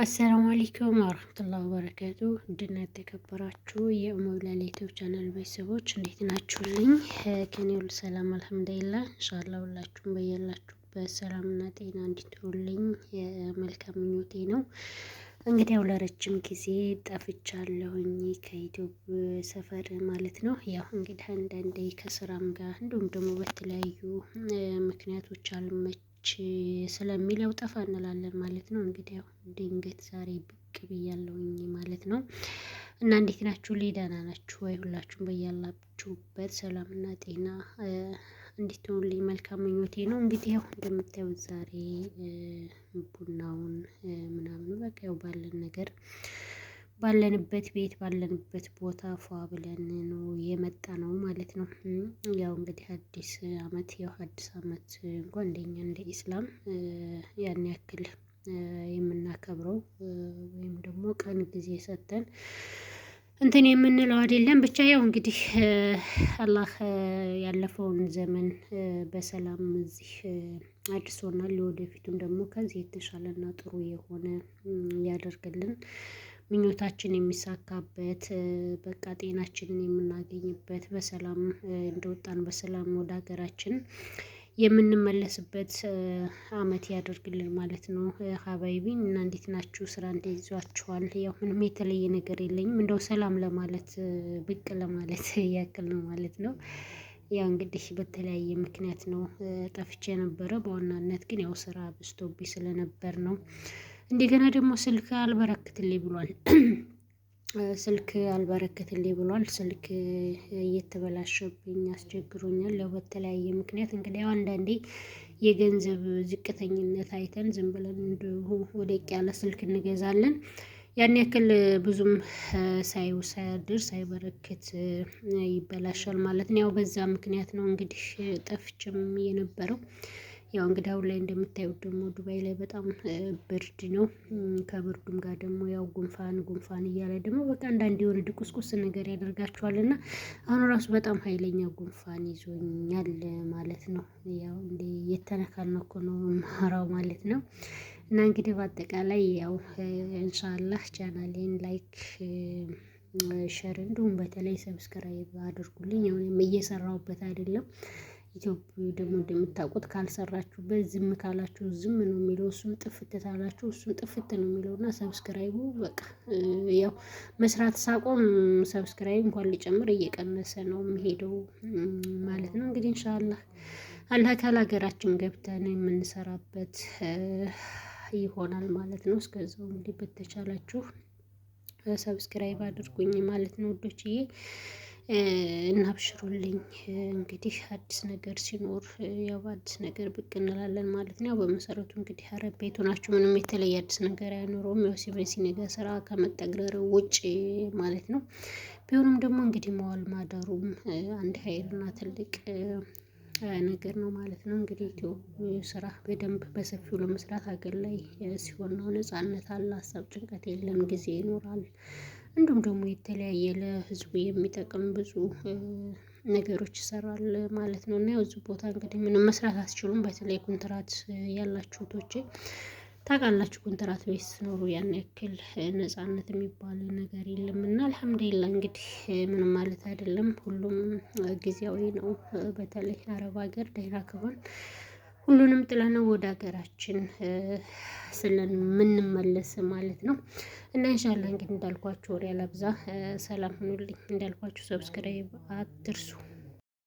አሰላሙ አለይኩም ወራህመቱላሂ ወበረካቱ ድና የተከበራችሁ የኡሙብላል ዩቲዩብ ቻናል ቤተሰቦች እንዴት ናችሁልኝ? ከኔ ሁሉ ሰላም አልሐምዱሊላህ። ኢንሻአላህ ሁላችሁም በያላችሁበት ሰላምና ጤና እንድትሆኑልኝ መልካም ምኞቴ ነው። እንግዲህ ያው ለረጅም ጊዜ ጠፍቻለሁኝ ከዩቲዩብ ሰፈር ማለት ነው። ያው እንግዲህ አንዳንዴ ከስራም ጋር እንዲሁም ደግሞ በተለያዩ ምክንያቶች አልመች ስለሚል ያው ጠፋ እንላለን ማለት ነው። እንግዲህ ያው ድንገት ዛሬ ብቅ ብያለሁኝ ማለት ነው። እና እንዴት ናችሁ? ደህና ናችሁ ወይ? ሁላችሁም በያላችሁበት ሰላምና ጤና እንድትሆኑልኝ መልካም ምኞቴ ነው። እንግዲህ ያው እንደምታዩት ዛሬ ቡናውን ምናምን በቃ ያው ባለን ነገር ባለንበት ቤት ባለንበት ቦታ ፏ ብለን ነው የመጣ ነው ማለት ነው። ያው እንግዲህ አዲስ አመት እንኳን እንደኛ እንደ ኢስላም ያን ያክል የምናከብረው ወይም ደግሞ ቀን ጊዜ ሰጥተን እንትን የምንለው አይደለም። ብቻ ያው እንግዲህ አላህ ያለፈውን ዘመን በሰላም እዚህ አድርሶናል። ለወደፊቱም ደግሞ ከዚህ የተሻለና ጥሩ የሆነ ያደርግልን። ምኞታችን የሚሳካበት በቃ ጤናችንን የምናገኝበት በሰላም እንደወጣን በሰላም ወደ ሀገራችን የምንመለስበት አመት ያደርግልን ማለት ነው። ሀባይቢን እና እንዴት ናችሁ? ስራ እንዴት ይዟችኋል? ያው ምንም የተለየ ነገር የለኝም እንደው ሰላም ለማለት ብቅ ለማለት ያክል ነው ማለት ነው። ያው እንግዲህ በተለያየ ምክንያት ነው ጠፍቼ ነበረ። በዋናነት ግን ያው ስራ በዝቶብኝ ስለነበር ነው። እንደገና ደግሞ ስልክ አልበረክትልኝ ብሏል። ስልክ አልበረክትልኝ ብሏል። ስልክ እየተበላሸብኝ አስቸግሮኛል። ያው በተለያየ ምክንያት እንግዲህ ያው አንዳንዴ የገንዘብ ዝቅተኝነት አይተን ዝም ብለን እንዲሁ ወደቅ ያለ ስልክ እንገዛለን። ያን ያክል ብዙም ሳያድር ሳይበረክት ይበላሻል ማለት ነው። ያው በዛ ምክንያት ነው እንግዲህ ጠፍቼም የነበረው። ያው እንግዲህ አሁን ላይ እንደምታዩት ደግሞ ዱባይ ላይ በጣም ብርድ ነው። ከብርዱም ጋር ደግሞ ያው ጉንፋን እያለ ደግሞ በቃ አንዳንዴ የሆነ ድቁስቁስ ነገር ያደርጋችኋል እና አሁን ራሱ በጣም ሀይለኛ ጉንፋን ይዞኛል ማለት ነው። ያው እንደ የተነካነኩ እኮ ነው የማወራው ማለት ነው። እና እንግዲህ በአጠቃላይ ያው ኢንሻአላህ ቻናሌን ላይክ ሸር እንዲሁም በተለይ ሰብስክራይብ አድርጉልኝ። አሁንም እየሰራሁበት አይደለም። ኢትዮጵያ ደግሞ እንደምታውቁት ካልሰራችሁበት ዝም ካላችሁ ዝም ነው የሚለው እሱም ጥፍት ታላችሁ እሱም ጥፍት ነው የሚለው እና ሰብስክራይቡ በቃ ያው መስራት ሳቆም ሰብስክራይብ እንኳን ሊጨምር እየቀነሰ ነው የሚሄደው ማለት ነው። እንግዲህ ኢንሻአላህ አላህ ካለ ሀገራችን ገብተን የምንሰራበት ይሆናል ማለት ነው። እስከዛው እንግዲህ በተቻላችሁ ሰብስክራይብ አድርጉኝ ማለት ነው ውዶችዬ። እና አብሽሩልኝ። እንግዲህ አዲስ ነገር ሲኖር ያው አዲስ ነገር ብቅ እንላለን ማለት ነው። ያው በመሰረቱ እንግዲህ አረብ ቤቱ ናችሁ ምንም የተለየ አዲስ ነገር አይኖረውም። ያው ሲበሲ ነገር ስራ ከመጠግረር ውጭ ማለት ነው። ቢሆንም ደግሞ እንግዲህ መዋል ማደሩም አንድ ሀይልና ትልቅ ነገር ነው ማለት ነው። እንግዲህ ስራ በደንብ በሰፊው ለመስራት ሀገር ላይ ሲሆን ነው ነጻነት አለ፣ ሀሳብ ጭንቀት የለም፣ ጊዜ ይኖራል። እንዲሁም ደግሞ የተለያየ ለህዝቡ የሚጠቅም ብዙ ነገሮች ይሰራል ማለት ነው። እና ያው እዚህ ቦታ እንግዲህ ምንም መስራት አትችሉም። በተለይ ኮንትራት ያላችሁ እህቶቼ ታውቃላችሁ፣ ኮንትራት ቤት ስትኖሩ ያን ያክል ነጻነት የሚባል ነገር የለም። እና አልሐምዱሊላህ እንግዲህ ምንም ማለት አይደለም። ሁሉም ጊዜያዊ ነው። በተለይ አረብ ሀገር ደህና ከሆን ሁሉንም ጥለነው ወደ ሀገራችን ስለምንመለስ ማለት ነው። እና ኢንሻአላህ እንግዲህ እንዳልኳችሁ ወሬ አላብዛ። ሰላም ሁኑልኝ። እንዳልኳችሁ ሰብስክራይብ አትርሱ።